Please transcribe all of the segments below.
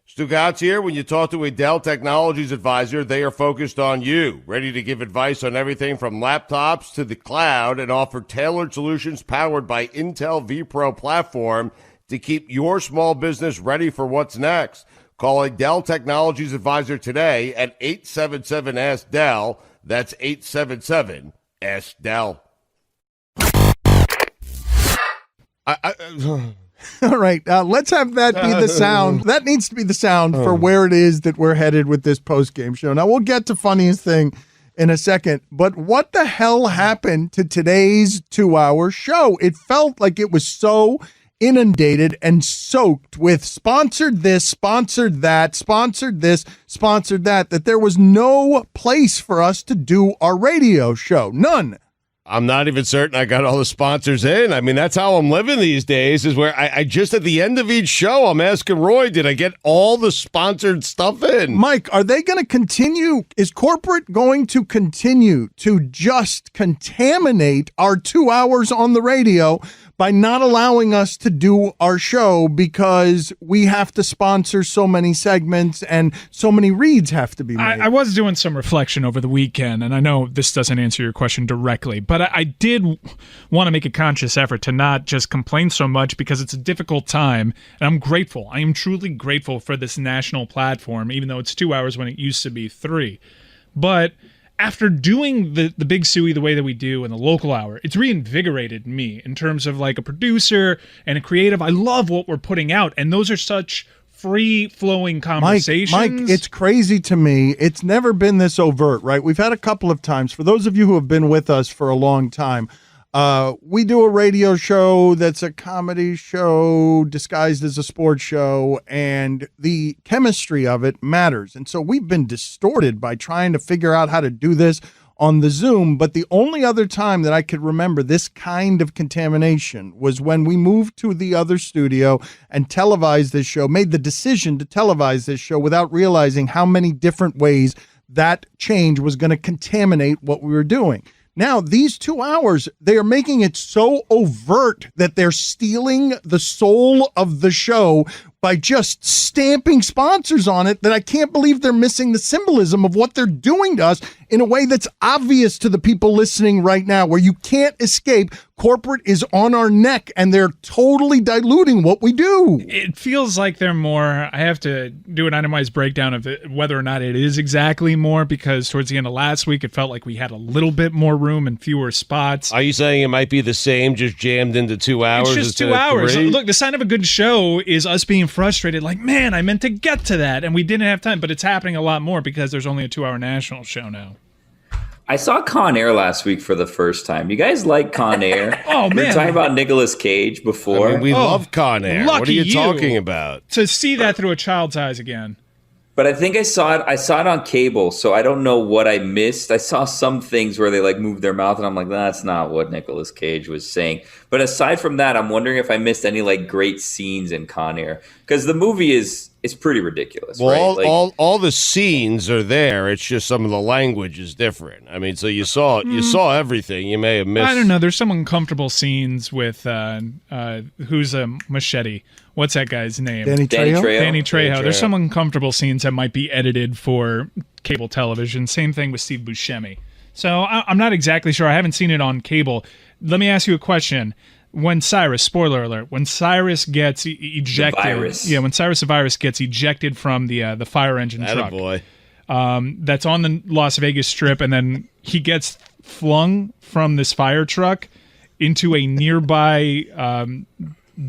Stugatz here. When you talk to a Dell Technologies advisor, they are focused on you, ready to give advice on everything from laptops to the cloud and offer tailored solutions powered by Intel vPro platform to keep your small business ready for what's next. Call a Dell Technologies advisor today at 877-ASK-DELL. That's 877-ASK-DELL. All right, let's have that be the sound. That needs to be the sound for where it is that we're headed with this post-game show. Now, we'll get to funniest thing in a second, but what the hell happened to today's 2-hour show? It felt like it was so inundated and soaked with sponsored this, sponsored that, sponsored this, sponsored that, that there was no place for us to do our radio show. None. I'm not even certain I got all the sponsors in. I mean, that's how I'm living these days, is where I just at the end of each show, I'm asking Roy, did I get all the sponsored stuff in? Mike, are they going to continue? Is corporate going to continue to just contaminate our 2 hours on the radio by not allowing us to do our show because we have to sponsor so many segments and so many reads have to be made? I was doing some reflection over the weekend, and I know this doesn't answer your question directly, but I did want to make a conscious effort to not just complain so much because it's a difficult time, and I'm grateful. I am truly grateful for this national platform, even though it's 2 hours when it used to be 3. But after doing the Big Suey the way that we do in the local hour, it's reinvigorated me in terms of like a producer and a creative. I love what we're putting out, and those are such free-flowing conversations. Mike, it's crazy to me. It's never been this overt, right? We've had a couple of times. For those of you who have been with us for a long time, we do a radio show that's a comedy show disguised as a sports show, and the chemistry of it matters. And so we've been distorted by trying to figure out how to do this on the Zoom. But the only other time that I could remember this kind of contamination was when we moved to the other studio and televised this show, made the decision to televise this show without realizing how many different ways that change was going to contaminate what we were doing. Now, these 2 hours, they are making it so overt that they're stealing the soul of the show by just stamping sponsors on it that I can't believe they're missing the symbolism of what they're doing to us in a way that's obvious to the people listening right now, where you can't escape. Corporate is on our neck, and they're totally diluting what we do. It feels like they're more. I have to do an itemized breakdown of whether or not it is exactly more, because towards the end of last week, it felt like we had a little bit more room and fewer spots. Are you saying it might be the same, just jammed into 2 hours? It's just 2 hours. Look, the sign of a good show is us being frustrated, like, man, I meant to get to that, and we didn't have time. But it's happening a lot more because there's only a 2-hour national show now. I saw Con Air last week for the first time. You guys like Con Air? Oh, man. We were talking about Nicolas Cage before. I mean, we love Con Air. What are you talking about? To see that through a child's eyes again. But I think I saw it on cable, so I don't know what I missed. I saw some things where they like moved their mouth, and I'm like, that's not what Nicolas Cage was saying. But aside from that, I'm wondering if I missed any like great scenes in Con Air, because the movie is pretty ridiculous. Well, right? all the scenes are there. It's just some of the language is different. I mean, so you saw everything. You may have missed. I don't know. There's some uncomfortable scenes with who's a machete. What's that guy's name? Danny Trejo. There's some uncomfortable scenes that might be edited for cable television. Same thing with Steve Buscemi. So I'm not exactly sure. I haven't seen it on cable. Let me ask you a question. When Cyrus, spoiler alert, when Cyrus gets ejected, when Cyrus the Virus gets ejected from the fire engine truck, that's on the Las Vegas Strip, and then he gets flung from this fire truck into a nearby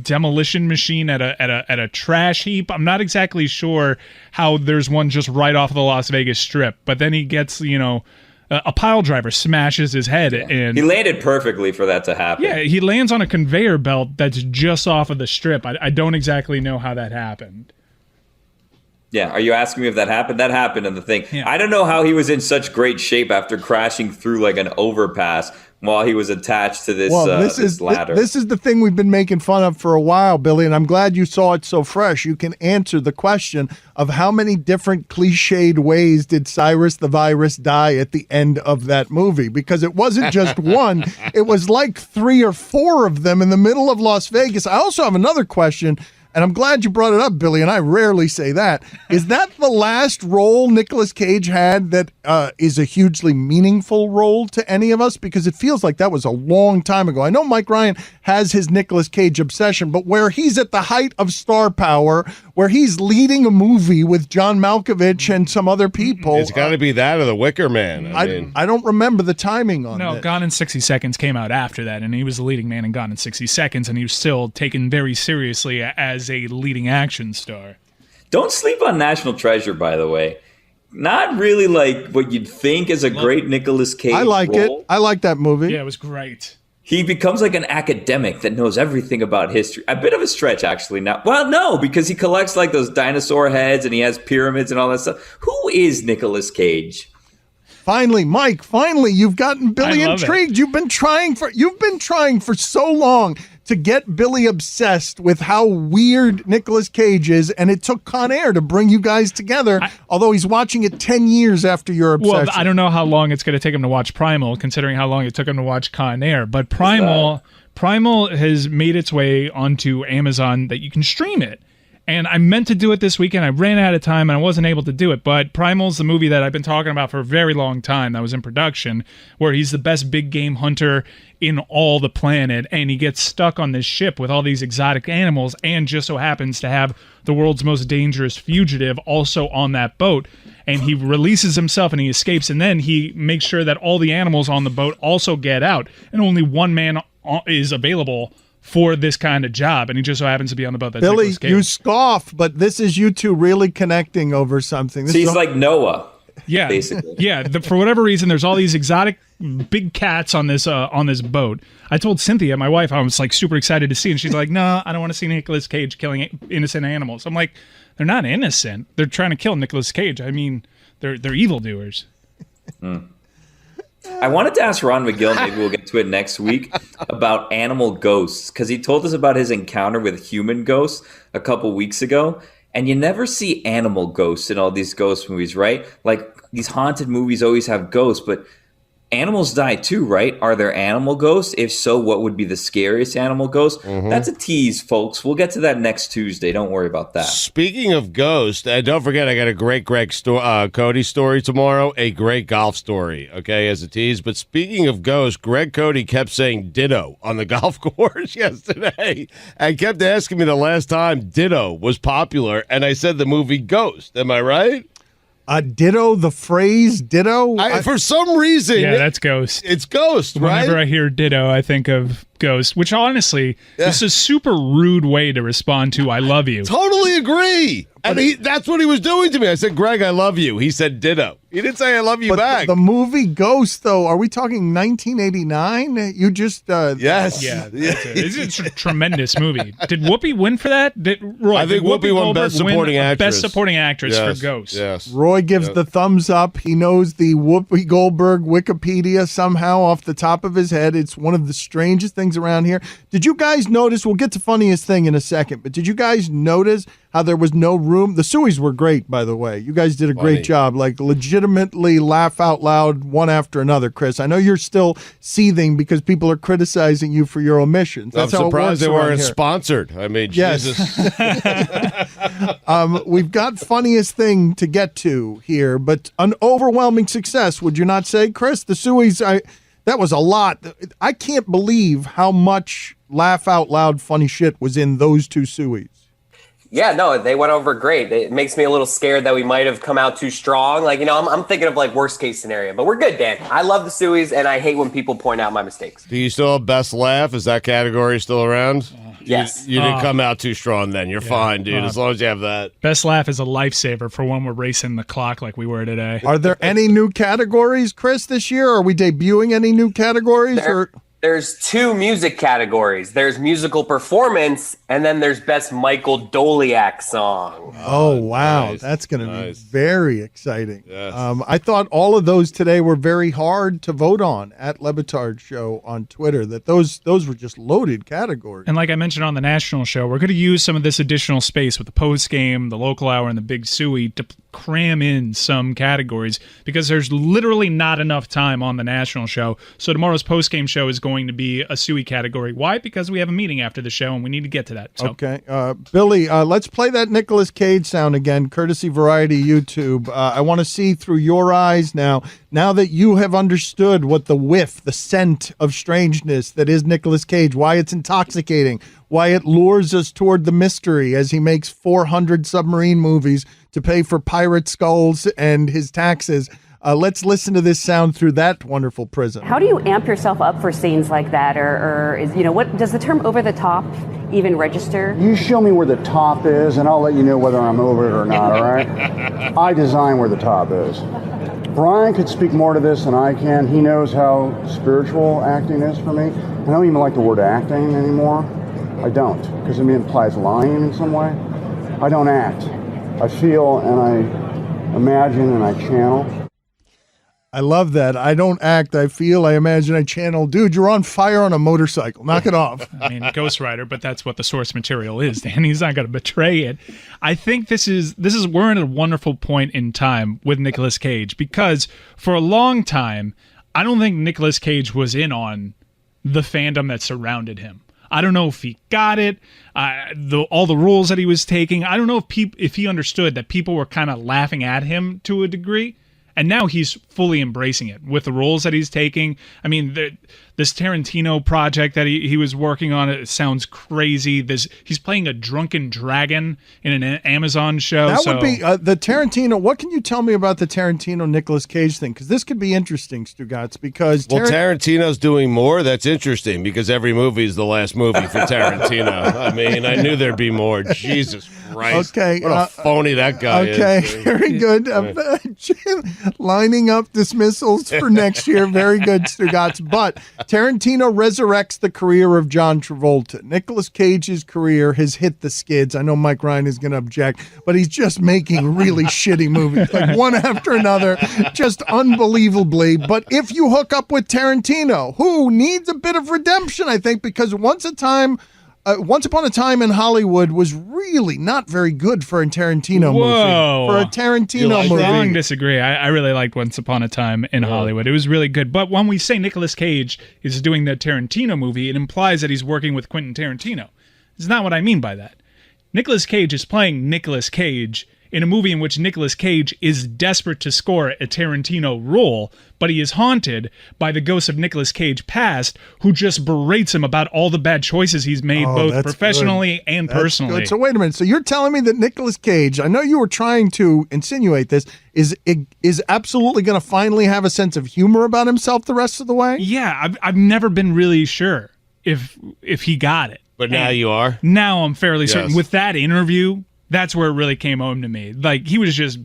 demolition machine at a trash heap. I'm not exactly sure how there's one just right off of the Las Vegas Strip, but then he gets, a pile driver smashes his head, and he landed perfectly for that to happen. Yeah, he lands on a conveyor belt that's just off of the strip. I don't exactly know how that happened. Yeah, are you asking me if that happened? That happened in the thing. Yeah. I don't know how he was in such great shape after crashing through like an overpass while he was attached to this, this ladder. This is the thing we've been making fun of for a while, Billy, and I'm glad you saw it so fresh. You can answer the question of how many different cliched ways did Cyrus the Virus die at the end of that movie? Because it wasn't just one. It was like 3 or 4 of them in the middle of Las Vegas. I also have another question. and I'm glad you brought it up, Billy, and I rarely say that. Is that the last role Nicolas Cage had that is a hugely meaningful role to any of us? Because it feels like that was a long time ago. I know Mike Ryan has his Nicolas Cage obsession, but where he's at the height of star power, where he's leading a movie with John Malkovich and some other people. It's got to be that or The Wicker Man. I don't remember the timing on No, this. Gone in 60 Seconds came out after that, and he was the leading man in Gone in 60 Seconds, and he was still taken very seriously as a leading action star. Don't sleep on National Treasure, by the way. Not really like what you'd think is a great Nicolas Cage I like role. it. I like that movie. Yeah, it was great. He becomes like an academic that knows everything about history. A bit of a stretch, actually. Now, well, no, because he collects like those dinosaur heads and he has pyramids and all that stuff. Who is Nicolas Cage? Finally, Mike, you've gotten Billy I love intrigued. You've been trying for so long to get Billy obsessed with how weird Nicolas Cage is, and it took Con Air to bring you guys together, although he's watching it 10 years after your obsession. Well, I don't know how long it's going to take him to watch Primal, considering how long it took him to watch Con Air, but Primal has made its way onto Amazon that you can stream it. And I meant to do it this weekend. I ran out of time and I wasn't able to do it. But Primal's the movie that I've been talking about for a very long time that was in production, where he's the best big game hunter in all the planet. And he gets stuck on this ship with all these exotic animals and just so happens to have the world's most dangerous fugitive also on that boat. And he releases himself and he escapes. And then he makes sure that all the animals on the boat also get out. And only one man is available for this kind of job, and he just so happens to be on the boat. That's Billy, Nicolas Cage. you scoff, but this is you two really connecting over something. So he's like Noah. Yeah, basically. Yeah. For whatever reason, there's all these exotic big cats on this boat. I told Cynthia, my wife, I was like super excited to see, and she's like, "No, I don't want to see Nicolas Cage killing innocent animals." I'm like, "They're not innocent. They're trying to kill Nicolas Cage. I mean, they're evildoers." I wanted to ask Ron McGill, maybe we'll get to it next week, about animal ghosts, because he told us about his encounter with human ghosts a couple weeks ago, and you never see animal ghosts in all these ghost movies, right? Like, these haunted movies always have ghosts, but animals die too, right? Are there animal ghosts? If so, what would be the scariest animal ghost? That's a tease, folks. We'll get to that next Tuesday. Don't worry about that. Speaking of ghosts, don't forget I got a great Cody story tomorrow, a great golf story, okay, as a tease. But speaking of ghosts, Greg Cody kept saying ditto on the golf course yesterday and kept asking me the last time ditto was popular, and I said the movie Ghost. Am I right? Ditto, the phrase ditto? For some reason. Yeah, that's Ghost. It's Ghost, right? Whenever I hear ditto, I think of Ghost, which honestly, this is a super rude way to respond to I love you. Totally agree. And that's what he was doing to me. I said, Greg, I love you. He said ditto. He didn't say I love you back. The movie Ghost, though, are we talking 1989? You just... Yes. Yeah, it's a tremendous movie. Did Whoopi win for that? Roy, I think Whoopi won Best Supporting Actress. Best Supporting Actress for Ghost. Yes. Roy gives the thumbs up. He knows the Whoopi Goldberg Wikipedia somehow off the top of his head. It's one of the strangest things around here. Did you guys notice? We'll get to funniest thing in a second, but did you guys notice how there was no room? The Sueys were great, by the way. You guys did a great job. Like, legitimately laugh out loud one after another, Chris. I know you're still seething because people are criticizing you for your omissions. That's I'm how surprised it they works around weren't here. sponsored. I mean, Yes. Jesus. We've got funniest thing to get to here, but an overwhelming success, would you not say, Chris? The Sueys, that was a lot. I can't believe how much laugh out loud funny shit was in those two Sueys. Yeah, no, they went over great. It makes me a little scared that we might have come out too strong. Like, I'm thinking of like worst case scenario, but we're good, Dan. I love the Sueys, and I hate when people point out my mistakes. Do you still have best laugh? Is that category still around? Yes. You didn't come out too strong then. You're fine, dude, as long as you have that. Best laugh is a lifesaver for when we're racing the clock like we were today. Are there any new categories, Chris, this year? Are we debuting any new categories? There's two music categories. There's musical performance, and then there's best Michael Doliak song. Oh, wow. Nice. That's going to be very exciting. Yes. I thought all of those today were very hard to vote on at Lebitard Show on Twitter, that those were just loaded categories. And like I mentioned on the national show, we're going to use some of this additional space with the post game, the local hour, and the Big Suey to cram in some categories because there's literally not enough time on the national show. So tomorrow's post-game show is going to be a SUI category. Why? Because we have a meeting after the show and we need to get to that. So. Okay. Billy, let's play that Nicolas Cage sound again, courtesy Variety YouTube. I want to see through your eyes now that you have understood what the whiff, the scent of strangeness that is Nicolas Cage, why it's intoxicating, why it lures us toward the mystery as he makes 400 submarine movies to pay for pirate skulls and his taxes. Let's listen to this sound through that wonderful prism. How do you amp yourself up for scenes like that? Or is, what does the term over the top even register? You show me where the top is and I'll let you know whether I'm over it or not, all right? I design where the top is. Brian could speak more to this than I can. He knows how spiritual acting is for me. I don't even like the word acting anymore. I don't, because it implies lying in some way. I don't act. I feel and I imagine and I channel. I love that. I don't act, I feel, I imagine, I channel. Dude, you're on fire on a motorcycle. Knock it off. I mean, Ghost Rider, but that's what the source material is, Dan. He's not going to betray it. I think we're in a wonderful point in time with Nicolas Cage because for a long time, I don't think Nicolas Cage was in on the fandom that surrounded him. I don't know if he got it, all the roles that he was taking. I don't know if he understood that people were kind of laughing at him to a degree. And now he's fully embracing it with the roles that he's taking. I mean, this Tarantino project that he was working on, it sounds crazy. He's playing a drunken dragon in an Amazon show. That would be the Tarantino. What can you tell me about the Tarantino Nicolas Cage thing? Because this could be interesting, Stugotz, because Tarantino's doing more. That's interesting because every movie is the last movie for Tarantino. I mean, I knew there'd be more. Jesus Christ. Okay. What a phony that guy is. Okay, very good. Lining up dismissals for next year. Very good, Stugotz. But Tarantino resurrects the career of John Travolta. Nicolas Cage's career has hit the skids. I know Mike Ryan is going to object, but he's just making really shitty movies, like one after another, just unbelievably. But if you hook up with Tarantino, who needs a bit of redemption, I think, because Once Upon a Time in Hollywood was really not very good for a Tarantino movie. For a Tarantino movie. Strong disagree. I really liked Once Upon a Time in Hollywood. It was really good. But when we say Nicolas Cage is doing the Tarantino movie, it implies that he's working with Quentin Tarantino. It's not what I mean by that. Nicolas Cage is playing Nicolas Cage in a movie in which Nicolas Cage is desperate to score a Tarantino role, but he is haunted by the ghost of Nicolas Cage past, who just berates him about all the bad choices he's made, both professionally and personally. Good. So wait a minute. So you're telling me that Nicolas Cage, I know you were trying to insinuate this, is absolutely going to finally have a sense of humor about himself the rest of the way? Yeah, I've never been really sure if he got it. But now you are? Now I'm fairly certain. With that interview, that's where it really came home to me. Like, he was just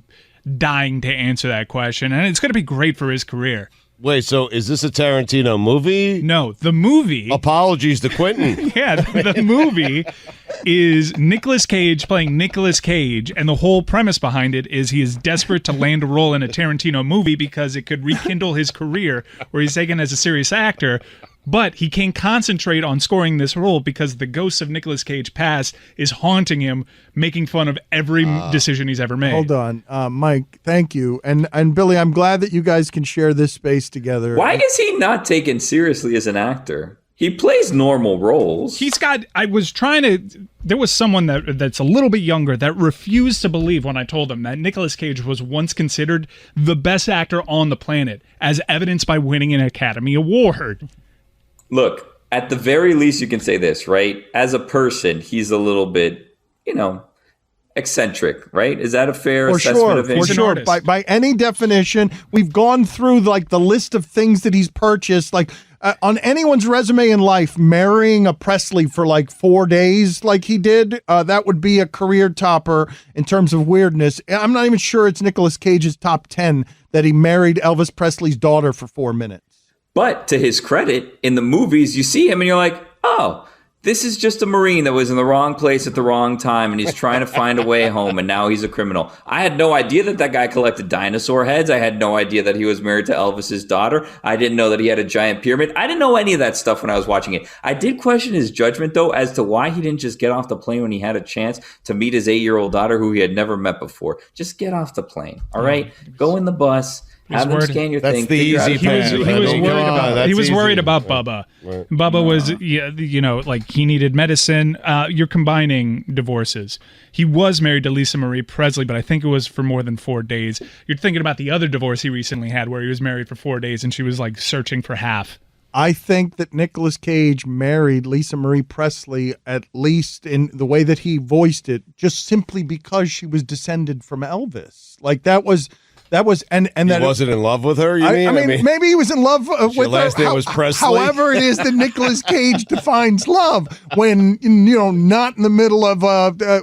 dying to answer that question, and it's going to be great for his career. Wait, so is this a Tarantino movie? No, the movie... Apologies to Quentin. Yeah, the movie is Nicolas Cage playing Nicolas Cage, and the whole premise behind it is he is desperate to land a role in a Tarantino movie because it could rekindle his career where he's taken as a serious actor, but he can't concentrate on scoring this role because the ghost of Nicolas Cage past is haunting him, making fun of every decision he's ever made. Hold on. Mike, thank you. And Billy, I'm glad that you guys can share this space together. Why is he not taken seriously as an actor? He plays normal roles. There was someone that's a little bit younger that refused to believe when I told him that Nicolas Cage was once considered the best actor on the planet, as evidenced by winning an Academy Award. Look, at the very least, you can say this, right? As a person, he's a little bit, eccentric, right? Is that a fair assessment of him? For sure. By any definition, we've gone through like the list of things that he's purchased. Like on anyone's resume in life, marrying a Presley for like 4 days, like he did, that would be a career topper in terms of weirdness. I'm not even sure it's Nicolas Cage's top 10 that he married Elvis Presley's daughter for 4 minutes. But to his credit, in the movies, you see him and you're like, oh, This is just a Marine that was in the wrong place at the wrong time, and he's trying to find a way home, and now he's a criminal. I had no idea that guy collected dinosaur heads. I had no idea that he was married to Elvis's daughter. I didn't know that he had a giant pyramid. I didn't know any of that stuff when I was watching it. I did question his judgment, though, as to why he didn't just get off the plane when he had a chance to meet his 8-year-old daughter who he had never met before. Just get off the plane, all right? Go in the bus. Have them scan your thing. That's the easy path. He was worried about Bubba. Right. Bubba was, like he needed medicine. You're combining divorces. He was married to Lisa Marie Presley, but I think it was for more than 4 days. You're thinking about the other divorce he recently had where he was married for 4 days and she was like searching for half. I think that Nicolas Cage married Lisa Marie Presley, at least in the way that he voiced it, just simply because she was descended from Elvis. Like that was and he that wasn't in love with her. I mean, maybe he was in love with her. Last name was Presley. However, it is that Nicolas Cage defines love when not in the middle of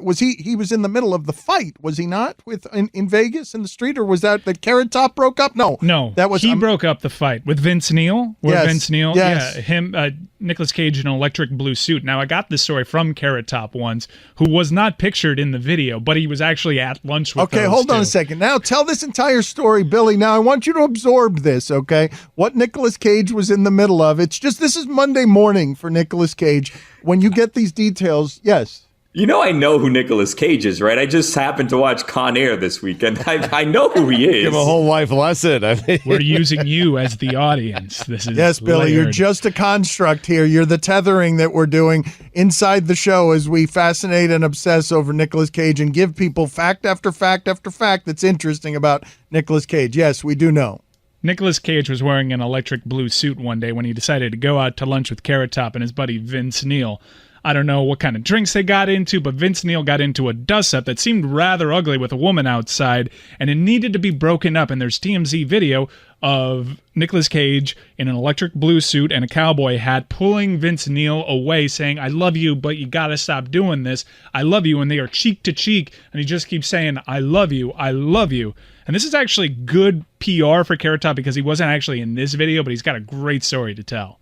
was he was in the middle of the fight, was he not, with in Vegas in the street, or was that Carrot Top broke up? No, that was he broke up the fight with Vince Neil. Vince Neil, yes. Yeah, him. Nicolas Cage in an electric blue suit. Now, I got this story from Carrot Top once, who was not pictured in the video, but he was actually at lunch with Okay, hold on a second. Now, tell this entire story, Billy. Now, I want you to absorb this, okay? What Nicolas Cage was in the middle of. It's just, this is Monday morning for Nicolas Cage. When you get these details, yes. I know who Nicolas Cage is, right? I just happened to watch Con Air this weekend. I know who he is. Give a whole life lesson. We're using you as the audience. This is yes, Billy, layered. You're just a construct here. You're the tethering that we're doing inside the show as we fascinate and obsess over Nicolas Cage and give people fact after fact after fact that's interesting about Nicolas Cage. Yes, we do know. Nicolas Cage was wearing an electric blue suit one day when he decided to go out to lunch with Carrot Top and his buddy Vince Neil. I don't know what kind of drinks they got into, but Vince Neil got into a dust-up that seemed rather ugly with a woman outside, and it needed to be broken up, and there's TMZ video of Nicolas Cage in an electric blue suit and a cowboy hat pulling Vince Neil away, saying, I love you, but you gotta stop doing this. I love you, and they are cheek to cheek, and he just keeps saying, I love you, I love you. And this is actually good PR for Carrot Top because he wasn't actually in this video, but he's got a great story to tell.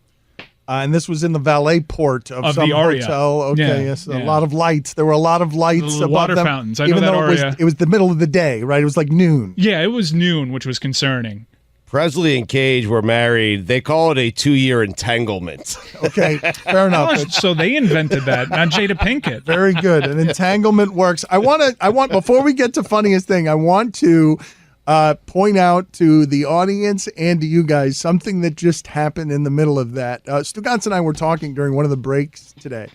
And this was in the valet port of some the Aria. Hotel. Okay, Yeah, yes, yeah. A lot of lights. There were a lot of lights above water them, fountains. I know even that though Aria. it was the middle of the day, right? It was like noon. Yeah, it was noon, which was concerning. Presley and Cage were married. They call it a 2-year entanglement. Okay, fair enough. Oh, so they invented that, not Jada Pinkett. Very good. An entanglement works. I want before we get to funniest thing, I want to point out to the audience and to you guys something that just happened in the middle of that. Stugotz and I were talking during one of the breaks today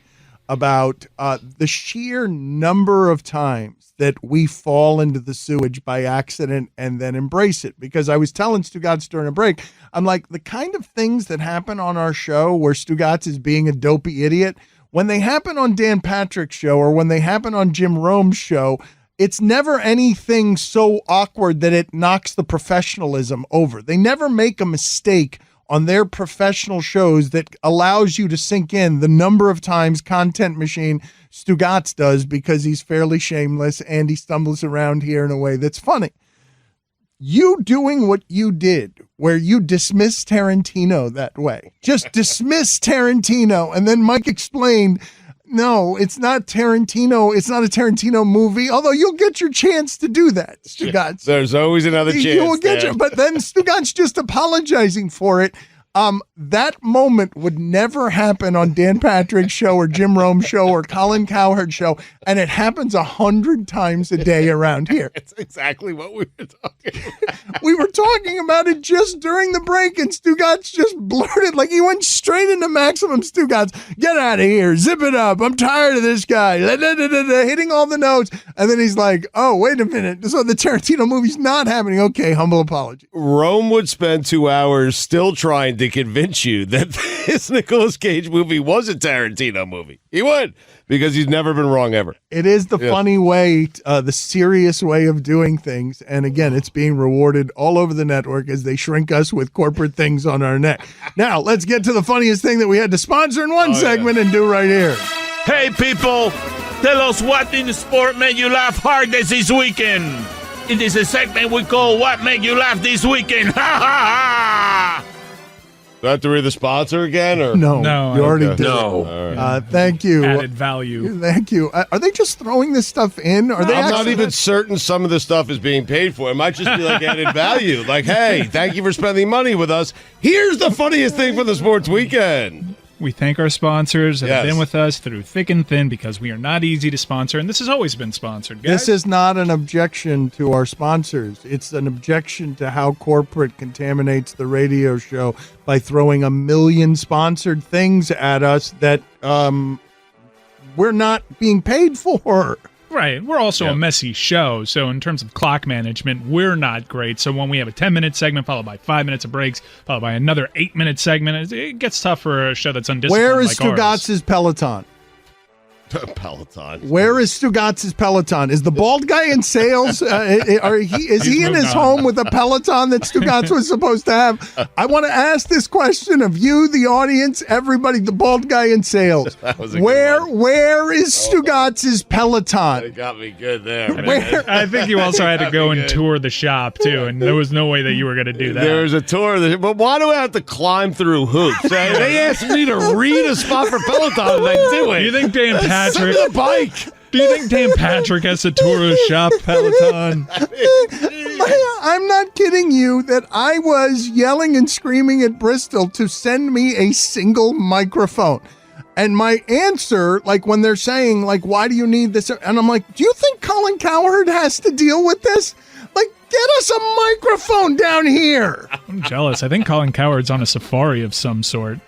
about the sheer number of times that we fall into the sewage by accident and then embrace it. Because I was telling Stugotz during a break, I'm like, the kind of things that happen on our show where Stugotz is being a dopey idiot, when they happen on Dan Patrick's show or when they happen on Jim Rome's show, it's never anything so awkward that it knocks the professionalism over. They never make a mistake on their professional shows that allows you to sink in the number of times Content Machine Stugotz does because he's fairly shameless and he stumbles around here in a way that's funny. You doing what you did, where you dismiss Tarantino that way, just dismiss Tarantino, and then Mike explained, no, it's not Tarantino. It's not a Tarantino movie, although you'll get your chance to do that, Stugotz. There's always another chance. You will get but then Stugotz just apologizing for it. That moment would never happen on Dan Patrick's show or Jim Rome's show or Colin Cowherd's show, and it happens 100 times a day around here. It's exactly what we were talking about. We were talking about it just during the break, and Stugotz just blurted, like he went straight into Maximum Stugotz. Get out of here. Zip it up. I'm tired of this guy. Hitting all the notes. And then he's like, oh, wait a minute. So the Tarantino movie's not happening. Okay, humble apology. Rome would spend 2 hours still trying to convince you that this Nicolas Cage movie was a Tarantino movie. He would, because he's never been wrong ever. It is the funny way, the serious way of doing things. And again, it's being rewarded all over the network as they shrink us with corporate things on our neck. Now, let's get to the funniest thing that we had to sponsor in one segment and do right here. Hey, people, tell us what in the sport made you laugh hardest this weekend. It is a segment we call What Made You Laugh This Weekend. Ha ha ha! Do I have to read the sponsor again? Or No, you already did. No. Right. Thank you. Added value. Thank you. Are they just throwing this stuff in? Are they? I'm not even certain some of the stuff is being paid for. It might just be like added value. Like, hey, thank you for spending money with us. Here's the funniest thing for the sports weekend. We thank our sponsors that have Yes. been with us through thick and thin because we are not easy to sponsor, and this has always been sponsored, guys. This is not an objection to our sponsors. It's an objection to how corporate contaminates the radio show by throwing a million sponsored things at us that we're not being paid for. Right. We're also a messy show, so in terms of clock management, we're not great. So when we have a 10-minute segment followed by 5 minutes of breaks, followed by another 8-minute segment, it gets tough for a show that's undisciplined. Where is like ours. Stugatz's Peloton? Peloton. Where is Stugatz's Peloton? Is the bald guy in sales? Is he in his home with a Peloton that Stugatz was supposed to have? I want to ask this question of you, the audience, everybody, the bald guy in sales. Where is Stugatz's Peloton? It got me good there, man. I think you also had to go and tour the shop, too, and there was no way that you were going to do that. There's a tour of the, but why do I have to climb through hoops? They asked me to read a spot for Peloton, and I do it. You think Dan Patrick? Send me the bike. Do you think Dan Patrick has to tour a shop, Peloton? I'm not kidding you that I was yelling and screaming at Bristol to send me a single microphone. And my answer, like when they're saying, like, why do you need this? And I'm like, do you think Colin Cowherd has to deal with this? Like, get us a microphone down here. I'm jealous. I think Colin Cowherd's on a safari of some sort.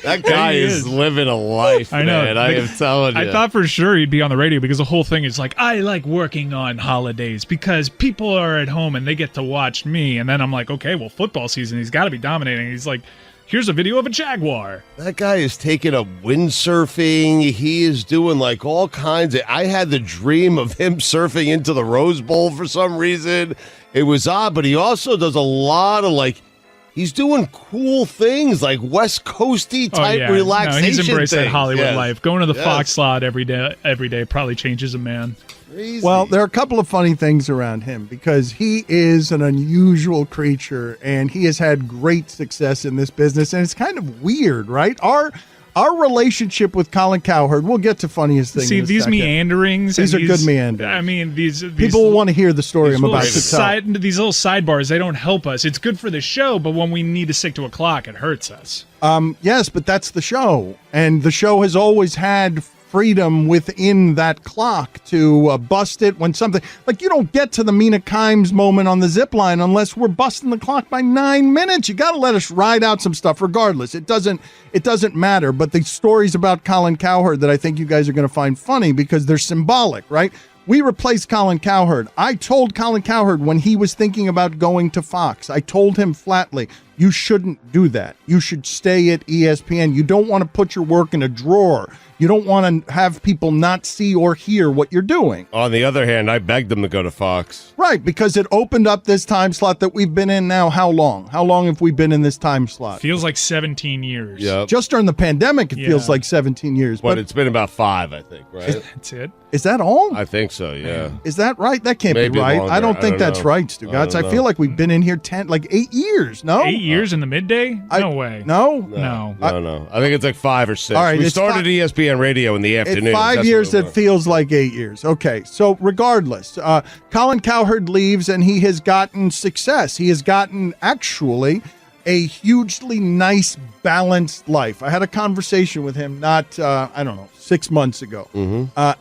That guy is living a life, I know. man. I am telling you. I thought for sure he'd be on the radio because the whole thing is like, I like working on holidays because people are at home and they get to watch me. And then I'm like, okay, well, football season, he's got to be dominating. He's like, here's a video of a Jaguar. That guy is taking up windsurfing. He is doing like all kinds of. I had the dream of him surfing into the Rose Bowl for some reason. It was odd, but he also does a lot of like. He's doing cool things like West Coasty type relaxation. No, he's embraced that things. Hollywood life. Going to the Fox slot every day probably changes a man. Crazy. Well, there are a couple of funny things around him because he is an unusual creature and he has had great success in this business. And it's kind of weird, right? Our relationship with Colin Cowherd, we'll get to funniest things. See, these meanderings. These are good meanderings. I mean, these people will want to hear the story I'm about to tell. These little sidebars, they don't help us. It's good for the show, but when we need to stick to a clock, it hurts us. Yes, but that's the show. And the show has always had freedom within that clock to bust it when something like you don't get to the Mina Kimes moment on the zip line unless we're busting the clock by 9 minutes. You got to let us ride out some stuff regardless. It doesn't matter. But the stories about Colin Cowherd that I think you guys are going to find funny because they're symbolic, right? We replaced Colin Cowherd. I told Colin Cowherd when he was thinking about going to Fox, I told him flatly, you shouldn't do that. You should stay at ESPN. You don't want to put your work in a drawer. You don't want to have people not see or hear what you're doing. On the other hand, I begged them to go to Fox. Right, because it opened up this time slot that we've been in now. How long? How long have we been in this time slot? Feels like 17 years. Yeah. Just during the pandemic, it feels like 17 years. But it's been about 5, I think, right? That's it. Is that all? I think so, yeah. Is that right? That can't Maybe be right. longer. I don't think that's know. right, Stugatz. I feel like we've been in here 8 years, no? 8 years in the midday? No way. No? No. No. I think it's like 5 or 6. All right, We it's started ESPN Radio in the afternoon. It's 5 That's years what it that was. feels like 8 years. Okay, so regardless, Colin Cowherd leaves and he has gotten success. He has gotten actually a hugely nice, balanced life. I had a conversation with him not, 6 months ago.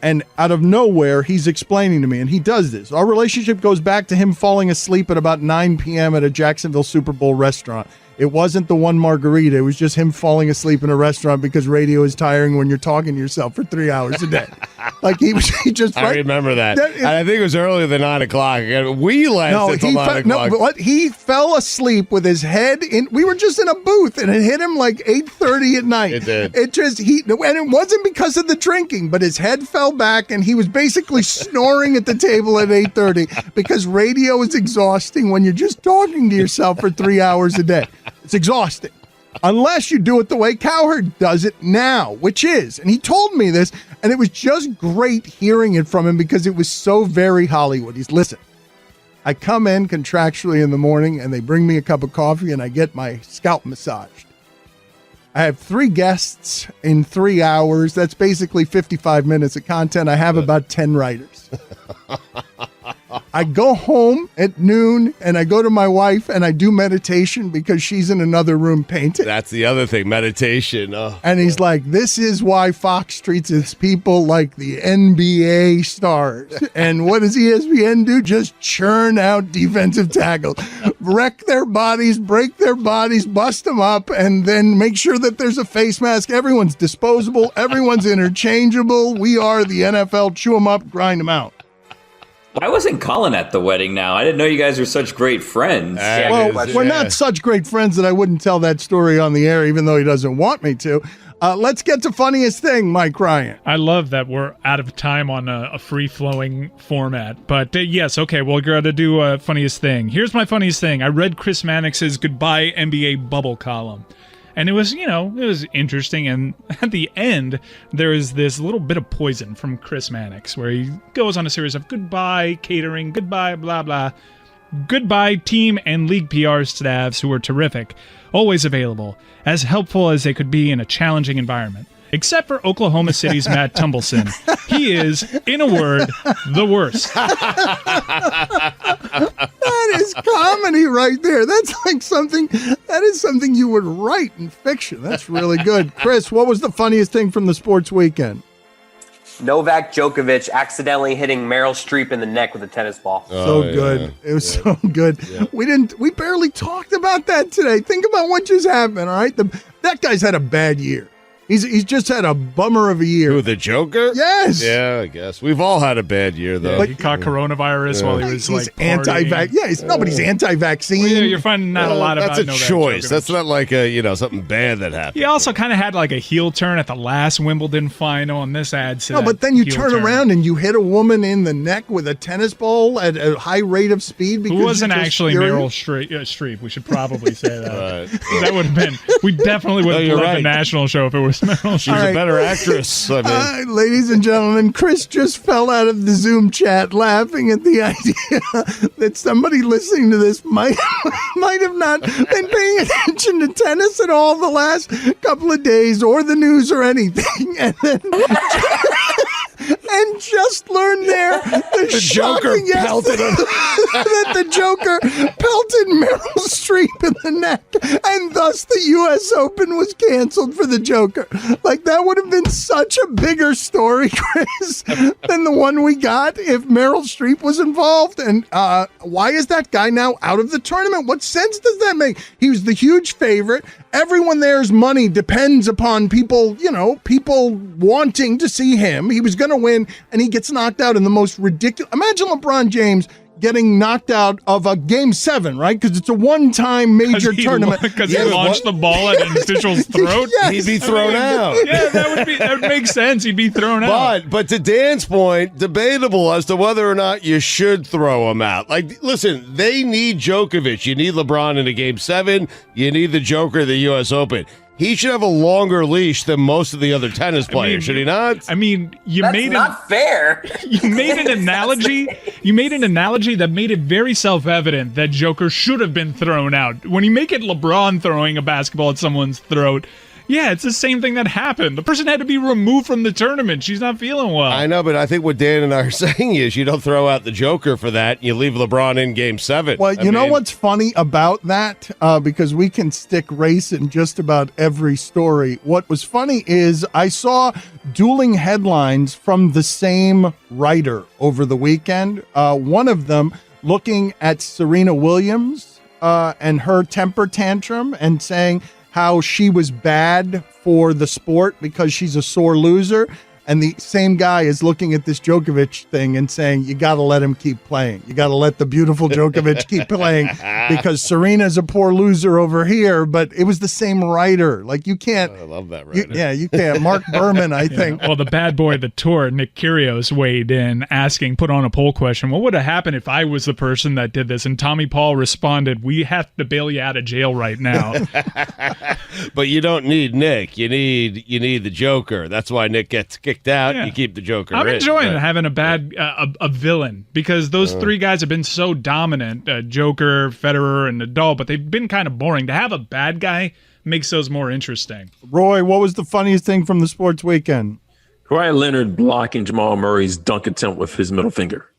And out of nowhere, he's explaining to me, and he does this. Our relationship goes back to him falling asleep at about 9 p.m. at a Jacksonville Super Bowl restaurant. It wasn't the one margarita. It was just him falling asleep in a restaurant because radio is tiring when you're talking to yourself for 3 hours a day. Like he just. I remember that. And I think it was earlier than 9 o'clock. We lasted until 9 o'clock. No, but he fell asleep with his head in. We were just in a booth, and it hit him like 8:30 at night. It did. And it wasn't because of the drinking, but his head fell back, and he was basically snoring at the table at 8:30 because radio is exhausting when you're just talking to yourself for 3 hours a day. It's exhausting. Unless you do it the way Cowherd does it now, which is, and he told me this, and it was just great hearing it from him because it was so very Hollywood. Listen, I come in contractually in the morning, and they bring me a cup of coffee, and I get my scalp massaged. I have 3 guests in 3 hours. That's basically 55 minutes of content. I have about 10 writers. I go home at noon, and I go to my wife, and I do meditation because she's in another room painting. That's the other thing, meditation. Oh. And he's like, this is why Fox treats its people like the NBA stars. And what does ESPN do? Just churn out defensive tackles, wreck their bodies, break their bodies, bust them up, and then make sure that there's a face mask. Everyone's disposable. Everyone's interchangeable. We are the NFL. Chew them up, grind them out. Why wasn't Colin at the wedding now? I didn't know you guys were such great friends. We're not such great friends that I wouldn't tell that story on the air, even though he doesn't want me to. Let's get to funniest thing, Mike Ryan. I love that we're out of time on a free-flowing format. But yes, okay, we're going to do funniest thing. Here's my funniest thing. I read Chris Mannix's Goodbye NBA Bubble column. And it was, it was interesting. And at the end, there is this little bit of poison from Chris Mannix where he goes on a series of goodbye catering, goodbye, blah, blah. Goodbye team and league PR staffs who were terrific, always available, as helpful as they could be in a challenging environment. Except for Oklahoma City's Matt Tumbleson. He is, in a word, the worst. That is comedy right there. That is something you would write in fiction. That's really good. Chris, what was the funniest thing from the sports weekend? Novak Djokovic accidentally hitting Meryl Streep in the neck with a tennis ball. Good. It was so good. Yeah. We barely talked about that today. Think about what just happened, all right? That guy's had a bad year. He's just had a bummer of a year. Who, the Joker? Yes. Yeah, I guess. We've all had a bad year, though. He caught coronavirus while he was he's anti-vax. Yeah, nobody's anti-vaccine. Well, you're finding out a lot about That's a choice. Djokovic. That's not like something bad that happened. He also kind of had like a heel turn at the last Wimbledon final, and this adds to that. No, but then you turn around and you hit a woman in the neck with a tennis ball at a high rate of speed. Who wasn't actually Meryl Streep? We should probably say that. Right. That would have been. We definitely would have loved the national show if it was Meryl Streep. She's a better actress. Ladies and gentlemen, Chris just fell out of the Zoom chat laughing at the idea that somebody listening to this might have not been paying attention to tennis at all the last couple of days or the news or anything. And then and just learned the Joker pelted him. that the Joker pelted Meryl Streep in the neck, and thus the U.S. Open was canceled for the Joker. Like, that would have been such a bigger story, Chris, than the one we got if Meryl Streep was involved. And why is that guy now out of the tournament? What sense does that make? He was the huge favorite. Everyone there's money depends upon people wanting to see him. He was going to win, and he gets knocked out in the most ridiculous. Imagine LeBron James getting knocked out of a Game 7, right? Because it's a one-time major tournament. Because he launched the ball at an official's throat. Yes. He'd be thrown out. Yeah, that would make sense. He'd be thrown out. But to Dan's point, debatable as to whether or not you should throw him out. Like, listen, they need Djokovic. You need LeBron in a Game 7. You need the Joker of the U.S. Open. He should have a longer leash than most of the other tennis players, should he not? I mean, That's not fair. You made an analogy. You made an analogy that made it very self-evident that Joker should have been thrown out. When you make it LeBron throwing a basketball at someone's throat, yeah, it's the same thing that happened. The person had to be removed from the tournament. She's not feeling well. I know, but I think what Dan and I are saying is you don't throw out the Joker for that. You leave LeBron in Game 7. Well, you know what's funny about that? Because we can stick race in just about every story. What was funny is I saw dueling headlines from the same writer over the weekend. One of them looking at Serena Williams and her temper tantrum and saying how she was bad for the sport because she's a sore loser. And the same guy is looking at this Djokovic thing and saying, you got to let him keep playing. You got to let the beautiful Djokovic keep playing. because Serena's a poor loser over here, but it was the same writer. Like, you can't. I love that writer. You can't. Mark Berman, I think. Well, the bad boy of the tour, Nick Kyrgios, weighed in, put on a poll question, what would have happened if I was the person that did this? And Tommy Paul responded, we have to bail you out of jail right now. But you don't need Nick. You need the Joker. That's why Nick gets kicked out. Yeah. You keep the Joker. I'm in. enjoying having a bad a villain, because those three guys have been so dominant, Joker, Federer, and Nadal, but they've been kind of boring. To have a bad guy makes those more interesting. Roy, what was the funniest thing from the sports weekend? Kawhi Leonard blocking Jamal Murray's dunk attempt with his middle finger.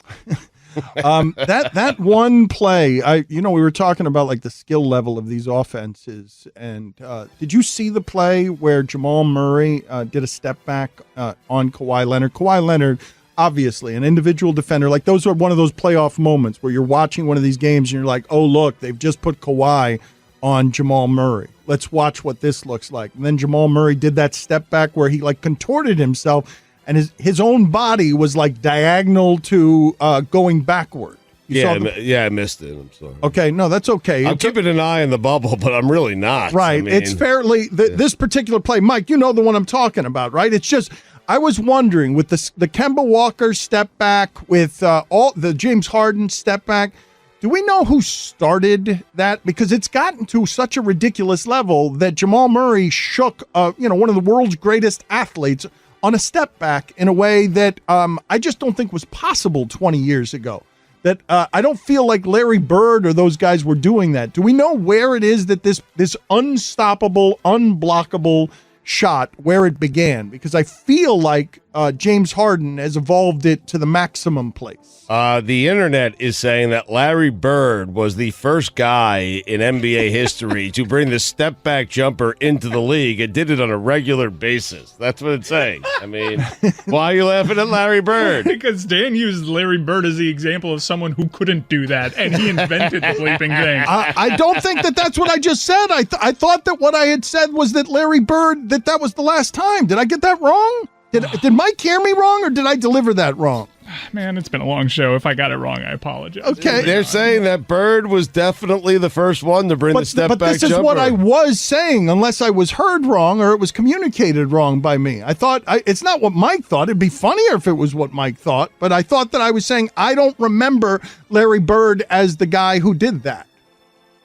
That one play, we were talking about like the skill level of these offenses, and did you see the play where Jamal Murray did a step back on Kawhi Leonard? Kawhi Leonard, obviously an individual defender. Like, those are one of those playoff moments where you're watching one of these games and you're like, oh, look, they've just put Kawhi on Jamal Murray. Let's watch what this looks like. And then Jamal Murray did that step back where he like contorted himself, and his own body was like diagonal to going backward. I missed it. I'm sorry. Okay, no, that's okay. I'm keeping an eye on the bubble, but I'm really not. Right. It's fairly this particular play, Mike. You know the one I'm talking about, right? It's just I was wondering with the Kemba Walker step back, with all the James Harden step back. Do we know who started that? Because it's gotten to such a ridiculous level that Jamal Murray shook, one of the world's greatest athletes on a step back in a way that I just don't think was possible 20 years ago. That I don't feel like Larry Bird or those guys were doing that. Do we know where it is that this unstoppable, unblockable shot, where it began? Because I feel like James Harden has evolved it to the maximum place. The internet is saying that Larry Bird was the first guy in NBA history to bring the step-back jumper into the league and did it on a regular basis. That's what it's saying. I mean, why are you laughing at Larry Bird? Because Dan used Larry Bird as the example of someone who couldn't do that, and he invented the bleeping thing. I don't think that's what I just said. I thought that what I had said was that Larry Bird, that was the last time. Did I get that wrong? Did Mike hear me wrong, or did I deliver that wrong? Man, it's been a long show. If I got it wrong, I apologize. Okay. They're saying that Bird was definitely the first one to bring the step-back jumper. But this is what I was saying, unless I was heard wrong or it was communicated wrong by me. I thought, it's not what Mike thought. It'd be funnier if it was what Mike thought. But I thought that I was saying I don't remember Larry Bird as the guy who did that.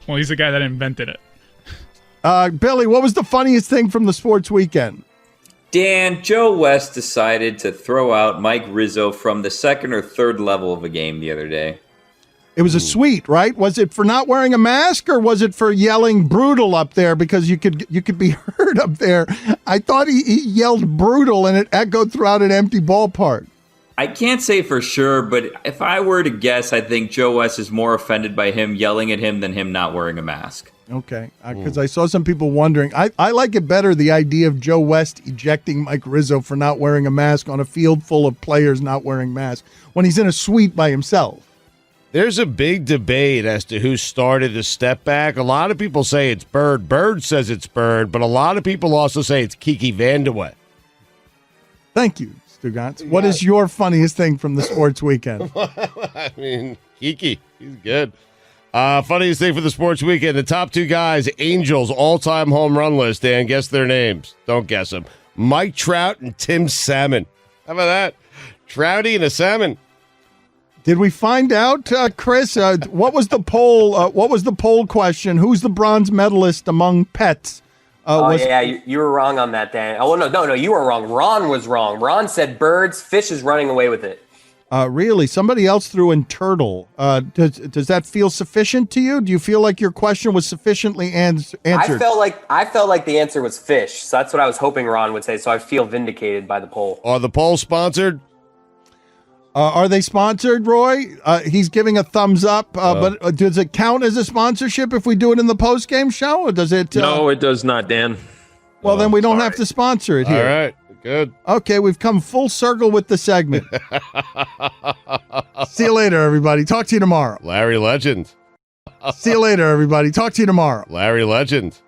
Well, he's the guy that invented it. Billy, what was the funniest thing from the sports weekend? Dan, Joe West decided to throw out Mike Rizzo from the second or third level of a game the other day. It was a suite, right? Was it for not wearing a mask, or was it for yelling brutal up there because you could be heard up there? I thought he yelled brutal and it echoed throughout an empty ballpark. I can't say for sure, but if I were to guess, I think Joe West is more offended by him yelling at him than him not wearing a mask. Okay, because I saw some people wondering. I like it better, the idea of Joe West ejecting Mike Rizzo for not wearing a mask on a field full of players not wearing masks when he's in a suite by himself. There's a big debate as to who started the step back. A lot of people say it's Bird. Bird says it's Bird, but a lot of people also say it's Kiki Vandeweghe. Thank you, Stugotz. What is your funniest thing from the sports weekend? I mean, Kiki, he's good. Funniest thing for the sports weekend, the top two guys, Angels all-time home run list, Dan. Guess their names. Don't guess them. Mike Trout and Tim Salmon. How about that? Trouty and a salmon. Did we find out, Chris, what was the poll? What was the poll question? Who's the bronze medalist among pets? You were wrong on that, Dan. Oh, no, you were wrong. Ron was wrong. Ron said birds, fish is running away with it. Really? Somebody else threw in turtle. Does that feel sufficient to you? Do you feel like your question was sufficiently answered? I felt like the answer was fish. So that's what I was hoping Ron would say. So I feel vindicated by the poll. Are the polls sponsored? Are they sponsored, Roy? He's giving a thumbs up. But does it count as a sponsorship if we do it in the post-game show? Or does it? No, it does not, Dan. Well, then we don't have to sponsor it here. All right. Good. Okay, we've come full circle with the segment. See you later, everybody. Talk to you tomorrow. Larry Legend. See you later, everybody. Talk to you tomorrow. Larry Legend.